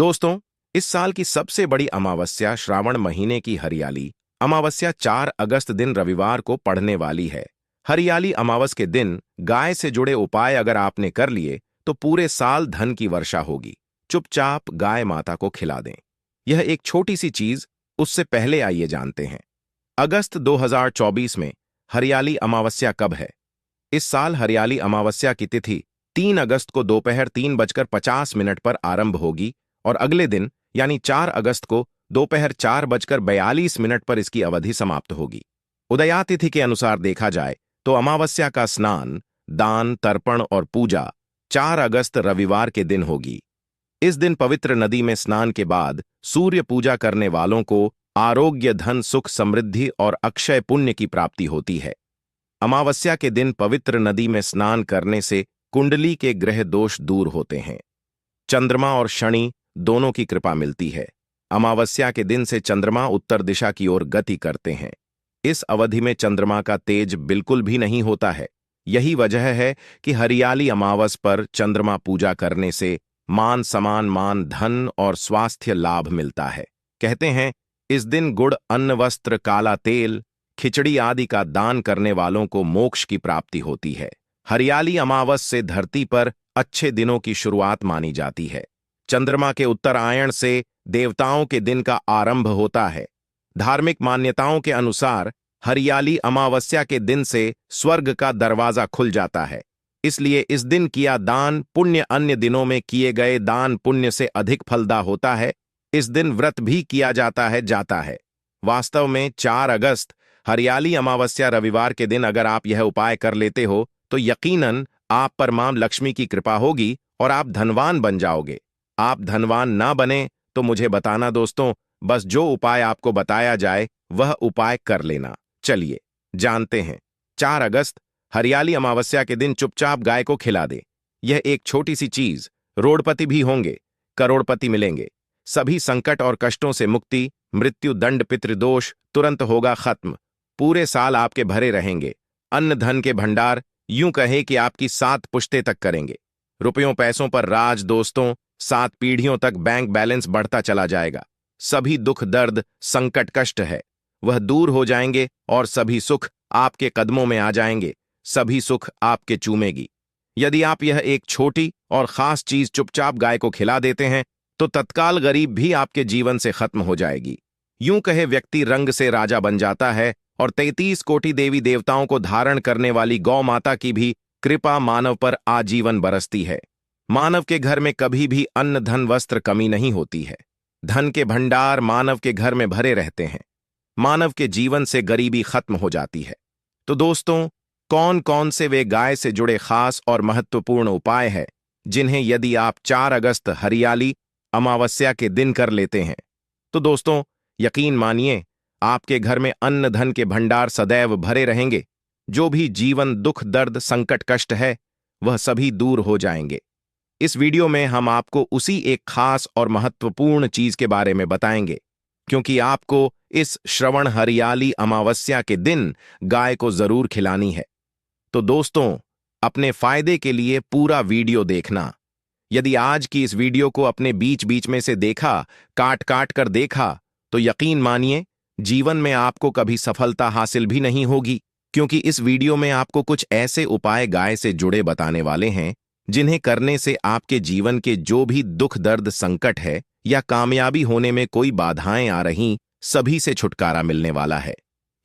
दोस्तों, इस साल की सबसे बड़ी अमावस्या श्रावण महीने की हरियाली अमावस्या 4 अगस्त दिन रविवार को पड़ने वाली है। हरियाली अमावस के दिन गाय से जुड़े उपाय अगर आपने कर लिए तो पूरे साल धन की वर्षा होगी। चुपचाप गाय माता को खिला दें। यह एक छोटी सी चीज, उससे पहले आइए जानते हैं अगस्त 2024 में हरियाली अमावस्या कब है। इस साल हरियाली अमावस्या की तिथि 3 अगस्त को दोपहर 3:50 पर आरंभ होगी और अगले दिन यानी 4 अगस्त को दोपहर 4:42 पर इसकी अवधि समाप्त होगी। उदयातिथि के अनुसार देखा जाए तो अमावस्या का स्नान, दान, तर्पण और पूजा 4 अगस्त रविवार के दिन होगी। इस दिन पवित्र नदी में स्नान के बाद सूर्य पूजा करने वालों को आरोग्य, धन, सुख, समृद्धि और अक्षय पुण्य की प्राप्ति होती है। अमावस्या के दिन पवित्र नदी में स्नान करने से कुंडली के ग्रह दोष दूर होते हैं। चंद्रमा और शनि दोनों की कृपा मिलती है। अमावस्या के दिन से चंद्रमा उत्तर दिशा की ओर गति करते हैं। इस अवधि में चंद्रमा का तेज बिल्कुल भी नहीं होता है। यही वजह है कि हरियाली अमावस पर चंद्रमा पूजा करने से मान सम्मान, मान, धन और स्वास्थ्य लाभ मिलता है। कहते हैं इस दिन गुड़, अन्न, वस्त्र, काला तेल, खिचड़ी आदि का दान करने वालों को मोक्ष की प्राप्ति होती है। हरियाली अमावस से धरती पर अच्छे दिनों की शुरुआत मानी जाती है। चंद्रमा के उत्तरायण से देवताओं के दिन का आरंभ होता है। धार्मिक मान्यताओं के अनुसार हरियाली अमावस्या के दिन से स्वर्ग का दरवाजा खुल जाता है। इसलिए इस दिन किया दान पुण्य अन्य दिनों में किए गए दान पुण्य से अधिक फलदा होता है। इस दिन व्रत भी किया जाता है। वास्तव में 4 अगस्त हरियाली अमावस्या रविवार के दिन अगर आप यह उपाय कर लेते हो तो यकीनन आप पर मां लक्ष्मी की कृपा होगी और आप धनवान बन जाओगे। आप धनवान ना बने तो मुझे बताना दोस्तों, बस जो उपाय आपको बताया जाए वह उपाय कर लेना। चलिए जानते हैं। 4 अगस्त हरियाली अमावस्या के दिन चुपचाप गाय को खिला दे। यह एक छोटी सी चीज, रोड़पति भी होंगे, करोड़पति मिलेंगे। सभी संकट और कष्टों से मुक्ति, मृत्यु, दंड, पितृदोष तुरंत होगा खत्म। पूरे साल आपके भरे रहेंगे। अन्न धन के भंडार यूं कहे कि आपकी 7 पुश्ते तक करेंगे। रुपयों पैसों पर राज दोस्तों, 7 पीढ़ियों तक बैंक बैलेंस बढ़ता चला जाएगा। सभी दुख, दर्द, संकट, कष्ट है वह दूर हो जाएंगे और सभी सुख आपके कदमों में आ जाएंगे। सभी सुख आपके चूमेगी। यदि आप यह एक छोटी और खास चीज चुपचाप गाय को खिला देते हैं तो तत्काल गरीब भी आपके जीवन से खत्म हो जाएगी। यूं कहे व्यक्ति रंग से राजा बन जाता है और 33 कोटि देवी देवताओं को धारण करने वाली गौ माता की भी कृपा मानव पर आजीवन बरसती है। मानव के घर में कभी भी अन्न, धन, वस्त्र कमी नहीं होती है। धन के भंडार मानव के घर में भरे रहते हैं। मानव के जीवन से गरीबी खत्म हो जाती है। तो दोस्तों, कौन कौन से वे गाय से जुड़े खास और महत्वपूर्ण उपाय हैं जिन्हें यदि आप 4 अगस्त हरियाली अमावस्या के दिन कर लेते हैं तो दोस्तों यकीन मानिए आपके घर में अन्न धन के भंडार सदैव भरे रहेंगे। जो भी जीवन दुख, दर्द, संकट, कष्ट है वह सभी दूर हो जाएंगे। इस वीडियो में हम आपको उसी एक खास और महत्वपूर्ण चीज के बारे में बताएंगे, क्योंकि आपको इस श्रवण हरियाली अमावस्या के दिन गाय को जरूर खिलानी है। तो दोस्तों, अपने फायदे के लिए पूरा वीडियो देखना। यदि आज की इस वीडियो को अपने बीच बीच में से देखा, काट काट कर देखा, तो यकीन मानिए जीवन में आपको कभी सफलता हासिल भी नहीं होगी, क्योंकि इस वीडियो में आपको कुछ ऐसे उपाय गाय से जुड़े बताने वाले हैं जिन्हें करने से आपके जीवन के जो भी दुख, दर्द, संकट है या कामयाबी होने में कोई बाधाएं आ रही, सभी से छुटकारा मिलने वाला है।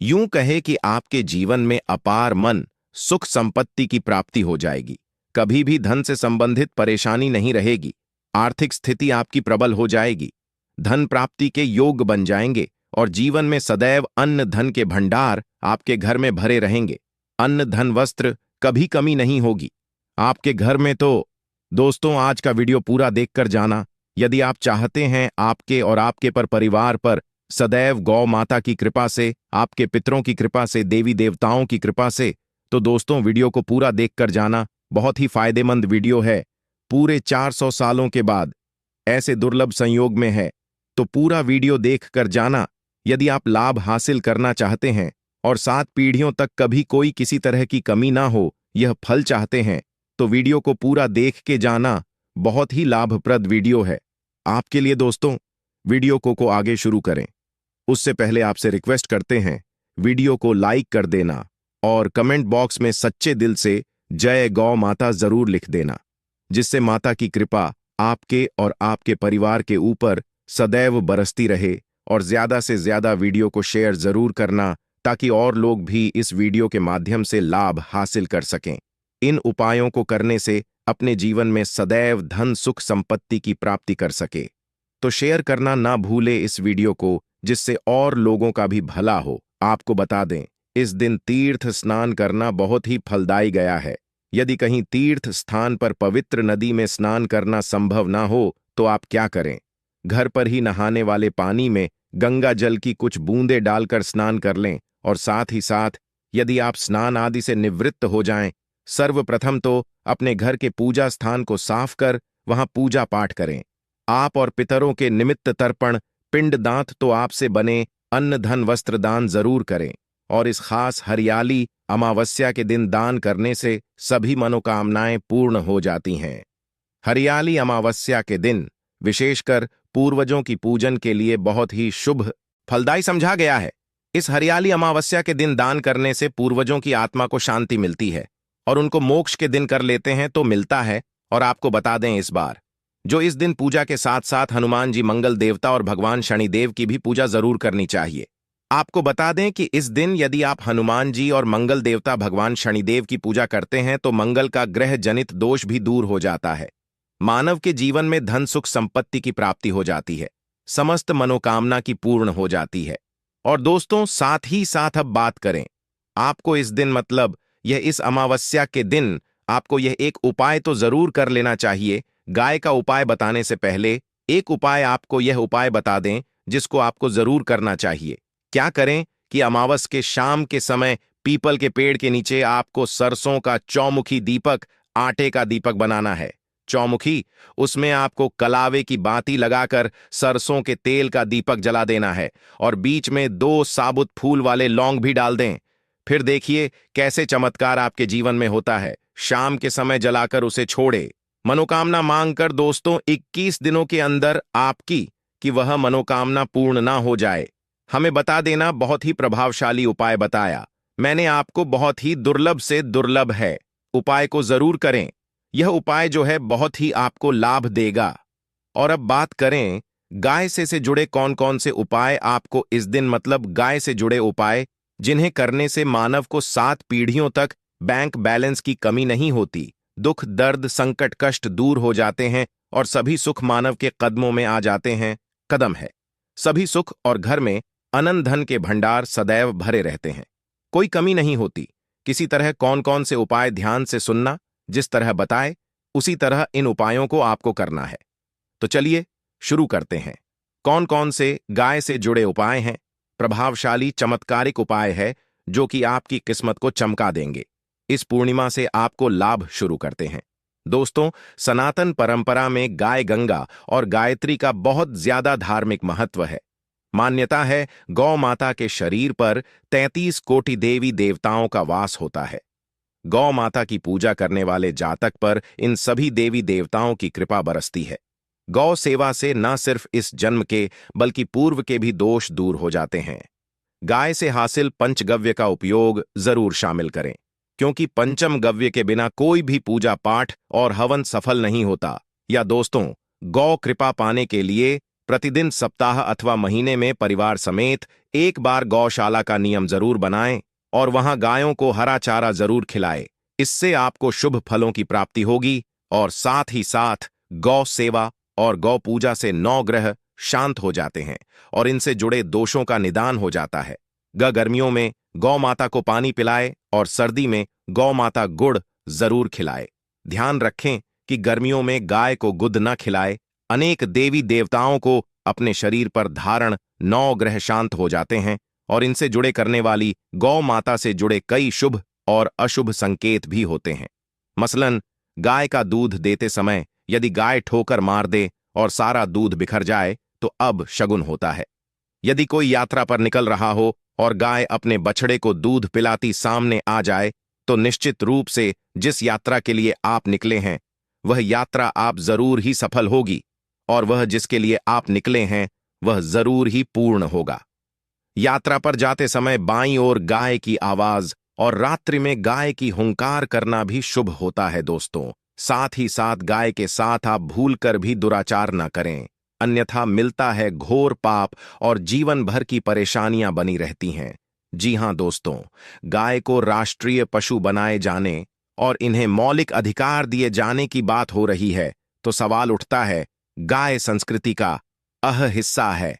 यूं कहे कि आपके जीवन में अपार मन, सुख, संपत्ति की प्राप्ति हो जाएगी। कभी भी धन से संबंधित परेशानी नहीं रहेगी। आर्थिक स्थिति आपकी प्रबल हो जाएगी। धन प्राप्ति के योग बन जाएंगे और जीवन में सदैव अन्न धन के भंडार आपके घर में भरे रहेंगे। अन्न धन वस्त्र कभी कमी नहीं होगी आपके घर में। तो दोस्तों, आज का वीडियो पूरा देखकर जाना। यदि आप चाहते हैं आपके और आपके परिवार पर सदैव गौ माता की कृपा से, आपके पितरों की कृपा से, देवी देवताओं की कृपा से, तो दोस्तों वीडियो को पूरा देखकर जाना। बहुत ही फायदेमंद वीडियो है। पूरे 400 सालों के बाद ऐसे दुर्लभ संयोग में है, तो पूरा वीडियो देख कर जाना। यदि आप लाभ हासिल करना चाहते हैं और 7 पीढ़ियों तक कभी कोई किसी तरह की कमी ना हो, यह फल चाहते हैं, तो वीडियो को पूरा देख के जाना। बहुत ही लाभप्रद वीडियो है। आपके लिए दोस्तों, वीडियो को आगे शुरू करें उससे पहले आपसे रिक्वेस्ट करते हैं वीडियो को लाइक कर देना और कमेंट बॉक्स में सच्चे दिल से जय गौ माता जरूर लिख देना, जिससे माता की कृपा आपके और आपके परिवार के ऊपर सदैव बरसती रहे। और ज्यादा से ज्यादा वीडियो को शेयर जरूर करना ताकि और लोग भी इस वीडियो के माध्यम से लाभ हासिल कर सकें। इन उपायों को करने से अपने जीवन में सदैव धन सुख संपत्ति की प्राप्ति कर सके। तो शेयर करना ना भूले इस वीडियो को, जिससे और लोगों का भी भला हो। आपको बता दें, इस दिन तीर्थ स्नान करना बहुत ही फलदायी गया है। यदि कहीं तीर्थ स्थान पर पवित्र नदी में स्नान करना संभव ना हो तो आप क्या करें, घर पर ही नहाने वाले पानी में गंगा जल की कुछ बूंदें डालकर स्नान कर लें। और साथ ही साथ यदि आप स्नान आदि से निवृत्त हो जाएं, सर्वप्रथम तो अपने घर के पूजा स्थान को साफ कर वहां पूजा पाठ करें। आप और पितरों के निमित्त तर्पण पिंडदान तो आपसे बने अन्न धन वस्त्र दान जरूर करें। और इस खास हरियाली अमावस्या के दिन दान करने से सभी मनोकामनाएं पूर्ण हो जाती हैं। हरियाली अमावस्या के दिन विशेषकर पूर्वजों की पूजन के लिए बहुत ही शुभ फलदायी समझा गया है। इस हरियाली अमावस्या के दिन दान करने से पूर्वजों की आत्मा को शांति मिलती है और उनको मोक्ष के दिन कर लेते हैं तो मिलता है। और आपको बता दें, इस बार जो इस दिन पूजा के साथ साथ हनुमान जी मंगल देवता और भगवान शनिदेव की भी पूजा जरूर करनी चाहिए। आपको बता दें कि इस दिन यदि आप हनुमान जी और मंगल देवता भगवान शनिदेव की पूजा करते हैं तो मंगल का ग्रह जनित दोष भी दूर हो जाता है। मानव के जीवन में धन सुख संपत्ति की प्राप्ति हो जाती है, समस्त मनोकामना की पूर्ण हो जाती है। और दोस्तों, साथ ही साथ अब बात करें, आपको इस दिन मतलब यह इस अमावस्या के दिन आपको यह एक उपाय तो जरूर कर लेना चाहिए। गाय का उपाय बताने से पहले एक उपाय आपको यह उपाय बता दें जिसको आपको जरूर करना चाहिए। क्या करें कि अमावस के शाम के समय पीपल के पेड़ के नीचे आपको सरसों का चौमुखी दीपक, आटे का दीपक बनाना है। चौमुखी, उसमें आपको कलावे की बाती लगाकर सरसों के तेल का दीपक जला देना है और बीच में 2 साबुत फूल वाले लौंग भी डाल दें। फिर देखिए कैसे चमत्कार आपके जीवन में होता है। शाम के समय जलाकर उसे छोड़े, मनोकामना मांगकर दोस्तों 21 दिनों के अंदर आपकी कि वह मनोकामना पूर्ण ना हो जाए। हमें बता देना, बहुत ही प्रभावशाली उपाय बताया मैंने आपको, बहुत ही दुर्लभ से दुर्लभ है। उपाय को जरूर करें, यह उपाय जो है बहुत ही आपको लाभ देगा। और अब बात करें गाय से जुड़े कौन कौन से उपाय आपको इस दिन मतलब गाय से जुड़े उपाय जिन्हें करने से मानव को 7 पीढ़ियों तक बैंक बैलेंस की कमी नहीं होती, दुख दर्द संकट कष्ट दूर हो जाते हैं और सभी सुख मानव के कदमों में आ जाते हैं। कदम है सभी सुख और घर में अनंत धन के भंडार सदैव भरे रहते हैं, कोई कमी नहीं होती। किसी तरह कौन कौन से उपाय ध्यान से सुनना, जिस तरह बताए उसी तरह इन उपायों को आपको करना है। तो चलिए शुरू करते हैं। कौन कौन से गाय से जुड़े उपाय हैं? प्रभावशाली चमत्कारिक उपाय है जो कि आपकी किस्मत को चमका देंगे। इस पूर्णिमा से आपको लाभ शुरू करते हैं। दोस्तों, सनातन परंपरा में गाय गंगा और गायत्री का बहुत ज्यादा धार्मिक महत्व है। मान्यता है गौ माता के शरीर पर 33 कोटि देवी देवताओं का वास होता है। गौ माता की पूजा करने वाले जातक पर इन सभी देवी देवताओं की कृपा बरसती है। गौ सेवा से न सिर्फ इस जन्म के बल्कि पूर्व के भी दोष दूर हो जाते हैं। गाय से हासिल पंचगव्य का उपयोग जरूर शामिल करें, क्योंकि पंचम गव्य के बिना कोई भी पूजा पाठ और हवन सफल नहीं होता। या दोस्तों, गौ कृपा पाने के लिए प्रतिदिन सप्ताह अथवा महीने में परिवार समेत एक बार गौशाला का नियम जरूर बनाएं और वहां गायों को हरा चारा जरूर खिलाएं। इससे आपको शुभ फलों की प्राप्ति होगी और साथ ही साथ गौ सेवा और गौ पूजा से 9 ग्रह शांत हो जाते हैं और इनसे जुड़े दोषों का निदान हो जाता है। गर्मियों में गौ माता को पानी पिलाए और सर्दी में गौ माता गुड़ जरूर खिलाए। ध्यान रखें कि गर्मियों में गाय को गुद न खिलाए। अनेक देवी देवताओं को अपने शरीर पर धारण 9 ग्रह शांत हो जाते हैं और इनसे जुड़े करने वाली गौ माता से जुड़े कई शुभ और अशुभ संकेत भी होते हैं। मसलन, गाय का दूध देते समय यदि गाय ठोकर मार दे और सारा दूध बिखर जाए तो अब शगुन होता है। यदि कोई यात्रा पर निकल रहा हो और गाय अपने बछड़े को दूध पिलाती सामने आ जाए तो निश्चित रूप से जिस यात्रा के लिए आप निकले हैं वह यात्रा आप जरूर ही सफल होगी और वह जिसके लिए आप निकले हैं वह जरूर ही पूर्ण होगा। यात्रा पर जाते समय बाईं ओर गाय की आवाज और रात्रि में गाय की हुंकार करना भी शुभ होता है दोस्तों। साथ ही साथ गाय के साथ आप भूलकर भी दुराचार न करें, अन्यथा मिलता है घोर पाप और जीवन भर की परेशानियां बनी रहती हैं। जी हां दोस्तों, गाय को राष्ट्रीय पशु बनाए जाने और इन्हें मौलिक अधिकार दिए जाने की बात हो रही है तो सवाल उठता है, गाय संस्कृति का हिस्सा है,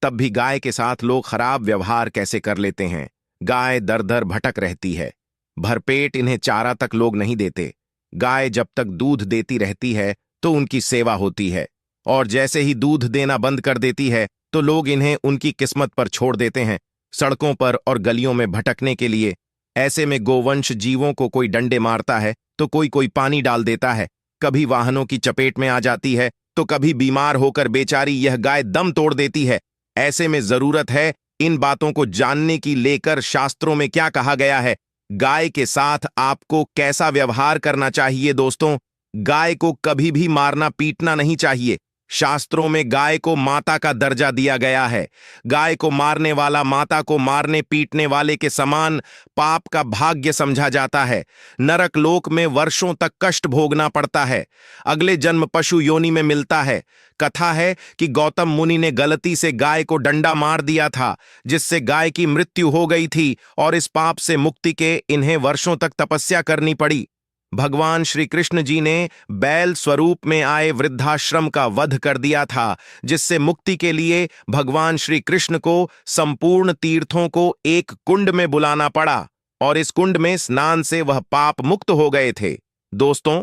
तब भी गाय के साथ लोग खराब व्यवहार कैसे कर लेते हैं। गाय दर दर भटक रहती है, भरपेट इन्हें चारा तक लोग नहीं देते। गाय जब तक दूध देती रहती है तो उनकी सेवा होती है, और जैसे ही दूध देना बंद कर देती है तो लोग इन्हें उनकी किस्मत पर छोड़ देते हैं, सड़कों पर और गलियों में भटकने के लिए। ऐसे में गोवंश जीवों को कोई डंडे मारता है तो कोई कोई पानी डाल देता है, कभी वाहनों की चपेट में आ जाती है तो कभी बीमार होकर बेचारी यह गाय दम तोड़ देती है। ऐसे में जरूरत है इन बातों को जानने की, लेकर शास्त्रों में क्या कहा गया है, गाय के साथ आपको कैसा व्यवहार करना चाहिए। दोस्तों, गाय को कभी भी मारना पीटना नहीं चाहिए। शास्त्रों में गाय को माता का दर्जा दिया गया है। गाय को मारने वाला माता को मारने पीटने वाले के समान पाप का भाग्य समझा जाता है। नरक लोक में वर्षों तक कष्ट भोगना पड़ता है, अगले जन्म पशु योनि में मिलता है। कथा है कि गौतम मुनि ने गलती से गाय को डंडा मार दिया था, जिससे गाय की मृत्यु हो गई थी, और इस पाप से मुक्ति के इन्हें वर्षों तक तपस्या करनी पड़ी। भगवान श्री कृष्ण जी ने बैल स्वरूप में आए वृद्धाश्रम का वध कर दिया था, जिससे मुक्ति के लिए भगवान श्री कृष्ण को संपूर्ण तीर्थों को एक कुंड में बुलाना पड़ा, और इस कुंड में स्नान से वह पाप मुक्त हो गए थे। दोस्तों,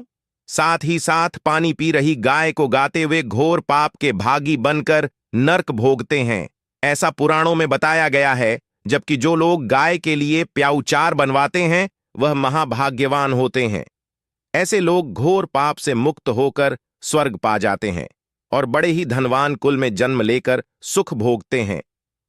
साथ ही साथ पानी पी रही गाय को गाते हुए घोर पाप के भागी बनकर नर्क भोगते हैं, ऐसा पुराणों में बताया गया है। जबकि जो लोग गाय के लिए प्याऊचार बनवाते हैं वह महाभाग्यवान होते हैं। ऐसे लोग घोर पाप से मुक्त होकर स्वर्ग पा जाते हैं और बड़े ही धनवान कुल में जन्म लेकर सुख भोगते हैं।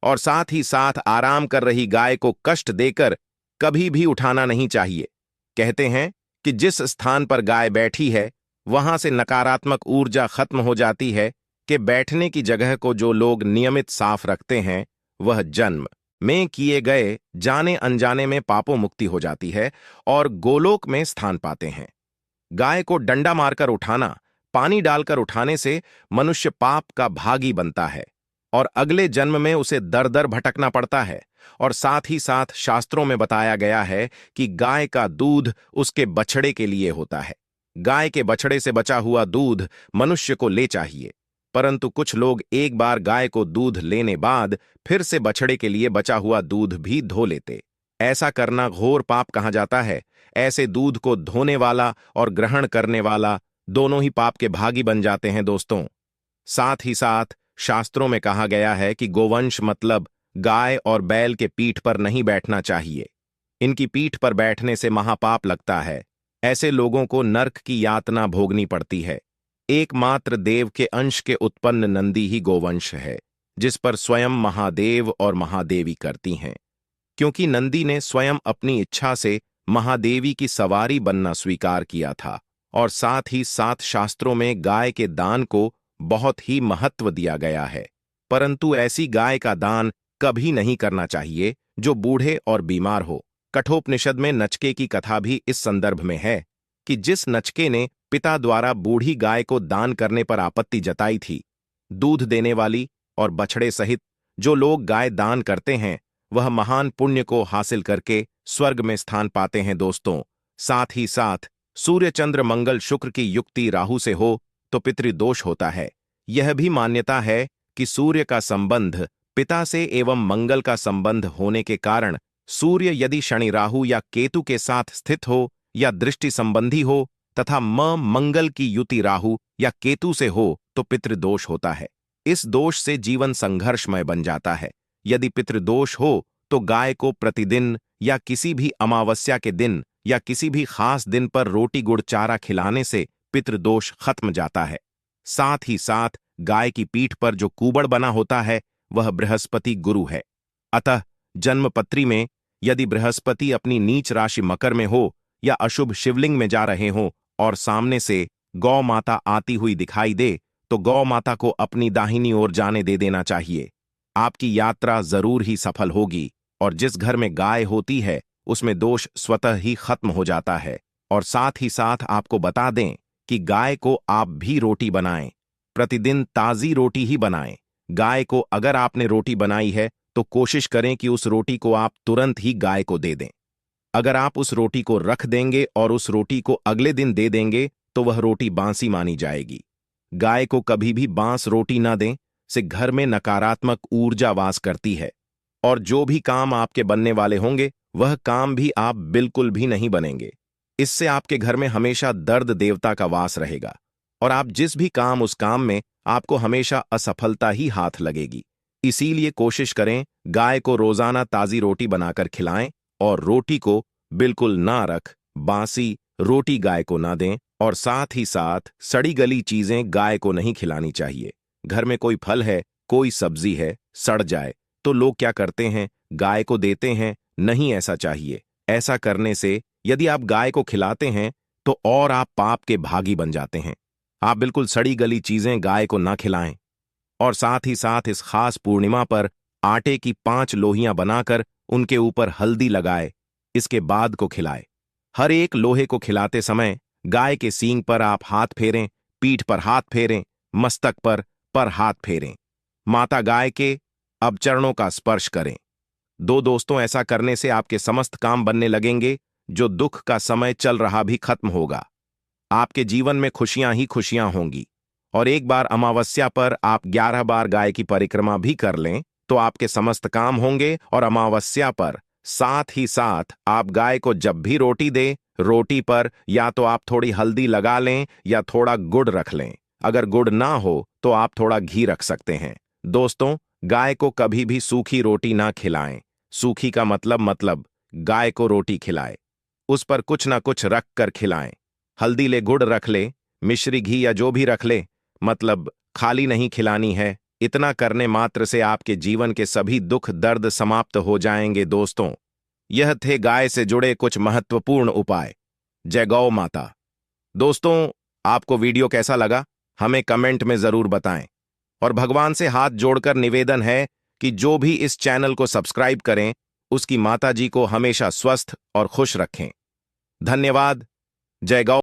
और साथ ही साथ आराम कर रही गाय को कष्ट देकर कभी भी उठाना नहीं चाहिए। कहते हैं कि जिस स्थान पर गाय बैठी है वहां से नकारात्मक ऊर्जा खत्म हो जाती है, कि बैठने की जगह को जो लोग नियमित साफ रखते हैं वह जन्म में किए गए जाने अनजाने में पापों मुक्ति हो जाती है और गोलोक में स्थान पाते हैं। गाय को डंडा मारकर उठाना, पानी डालकर उठाने से मनुष्य पाप का भागी बनता है और अगले जन्म में उसे दर दर भटकना पड़ता है। और साथ ही साथ शास्त्रों में बताया गया है कि गाय का दूध उसके बछड़े के लिए होता है। गाय के बछड़े से बचा हुआ दूध मनुष्य को ले चाहिए, परंतु कुछ लोग एक बार गाय को दूध लेने बाद फिर से बछड़े के लिए बचा हुआ दूध भी धो लेते। ऐसा करना घोर पाप कहा जाता है। ऐसे दूध को धोने वाला और ग्रहण करने वाला दोनों ही पाप के भागी बन जाते हैं। दोस्तों, साथ ही साथ शास्त्रों में कहा गया है कि गोवंश मतलब गाय और बैल के पीठ पर नहीं बैठना चाहिए। इनकी पीठ पर बैठने से महापाप लगता है। ऐसे लोगों को नर्क की यातना भोगनी पड़ती है। एकमात्र देव के अंश के उत्पन्न नंदी ही गोवंश है, जिस पर स्वयं महादेव और महादेवी करती हैं। क्योंकि नंदी ने स्वयं अपनी इच्छा से महादेवी की सवारी बनना स्वीकार किया था। और साथ ही साथ शास्त्रों में गाय के दान को बहुत ही महत्व दिया गया है, परंतु ऐसी गाय का दान कभी नहीं करना चाहिए जो बूढ़े और बीमार हो। कठोपनिषद में नचके की कथा भी इस संदर्भ में है कि जिस नचके ने पिता द्वारा बूढ़ी गाय को दान करने पर आपत्ति जताई थी, दूध देने वाली और बछड़े सहित जो लोग गाय दान करते हैं वह महान पुण्य को हासिल करके स्वर्ग में स्थान पाते हैं। दोस्तों, साथ ही साथ सूर्य चंद्र मंगल शुक्र की युक्ति राहु से हो तो पितृदोष होता है। यह भी मान्यता है कि सूर्य का संबंध पिता से एवं मंगल का संबंध होने के कारण सूर्य यदि शनि राहु या केतु के साथ स्थित हो या दृष्टि संबंधी हो तथा मंगल की युति राहु या केतु से हो तो पितृदोष होता है। इस दोष से जीवन संघर्षमय बन जाता है। यदि पितृदोष हो तो गाय को प्रतिदिन या किसी भी अमावस्या के दिन या किसी भी खास दिन पर रोटी गुड़ चारा खिलाने से पितृदोष खत्म जाता है। साथ ही साथ गाय की पीठ पर जो कुबड़ बना होता है वह बृहस्पति गुरु है। अतः जन्मपत्री में यदि बृहस्पति अपनी नीच राशि मकर में हो या अशुभ शिवलिंग में जा रहे हो और सामने से गौ माता आती हुई दिखाई दे तो गौ माता को अपनी दाहिनी ओर जाने दे देना चाहिए। आपकी यात्रा जरूर ही सफल होगी और जिस घर में गाय होती है उसमें दोष स्वतः ही खत्म हो जाता है। और साथ ही साथ आपको बता दें कि गाय को आप भी रोटी बनाएं, प्रतिदिन ताज़ी रोटी ही बनाएं। गाय को अगर आपने रोटी बनाई है तो कोशिश करें कि उस रोटी को आप तुरंत ही गाय को दे दें। अगर आप उस रोटी को रख देंगे और उस रोटी को अगले दिन दे देंगे तो वह रोटी बासी मानी जाएगी। गाय को कभी भी बांस रोटी ना दें, से घर में नकारात्मक ऊर्जा वास करती है और जो भी काम आपके बनने वाले होंगे वह काम भी आप बिल्कुल भी नहीं बनेंगे। इससे आपके घर में हमेशा दर्द देवता का वास रहेगा और आप जिस भी काम उस काम में आपको हमेशा असफलता ही हाथ लगेगी। इसीलिए कोशिश करें गाय को रोजाना ताजी रोटी बनाकर खिलाएं और रोटी को बिल्कुल ना रख बासी रोटी गाय को ना दें और साथ ही साथ सड़ी गली चीजें गाय को नहीं खिलानी चाहिए। घर में कोई फल है, कोई सब्जी है, सड़ जाए तो लोग क्या करते हैं, गाय को देते हैं। नहीं ऐसा चाहिए। ऐसा करने से यदि आप गाय को खिलाते हैं तो और आप पाप के भागी बन जाते हैं। आप बिल्कुल सड़ी गली चीजें गाय को ना खिलाएं और साथ ही साथ इस खास पूर्णिमा पर आटे की 5 लोहियां बनाकर उनके ऊपर हल्दी लगाए, इसके बाद को खिलाए। हर एक लोहे को खिलाते समय गाय के सींग पर आप हाथ फेरें, पीठ पर हाथ फेरें, मस्तक पर हाथ फेरें। माता गाय के अब चरणों का स्पर्श करें। दोस्तों, ऐसा करने से आपके समस्त काम बनने लगेंगे। जो दुख का समय चल रहा भी खत्म होगा। आपके जीवन में खुशियां ही खुशियां होंगी। और एक बार अमावस्या पर आप 11 बार गाय की परिक्रमा भी कर लें तो आपके समस्त काम होंगे। और अमावस्या पर साथ ही साथ आप गाय को जब भी रोटी दें, रोटी पर या तो आप थोड़ी हल्दी लगा लें या थोड़ा गुड़ रख लें। अगर गुड़ ना हो तो आप थोड़ा घी रख सकते हैं। दोस्तों, गाय को कभी भी सूखी रोटी ना खिलाएं। सूखी का मतलब गाय को रोटी खिलाए, उस पर कुछ ना कुछ रख कर खिलाएं। हल्दी ले, गुड़ रख ले, मिश्री घी या जो भी रख ले, मतलब खाली नहीं खिलानी है। इतना करने मात्र से आपके जीवन के सभी दुख दर्द समाप्त हो जाएंगे। दोस्तों, यह थे गाय से जुड़े कुछ महत्वपूर्ण उपाय। जय गौ माता। दोस्तों, आपको वीडियो कैसा लगा हमें कमेंट में जरूर बताएं और भगवान से हाथ जोड़कर निवेदन है कि जो भी इस चैनल को सब्सक्राइब करें उसकी माता जी को हमेशा स्वस्थ और खुश रखें। धन्यवाद। जय गौ।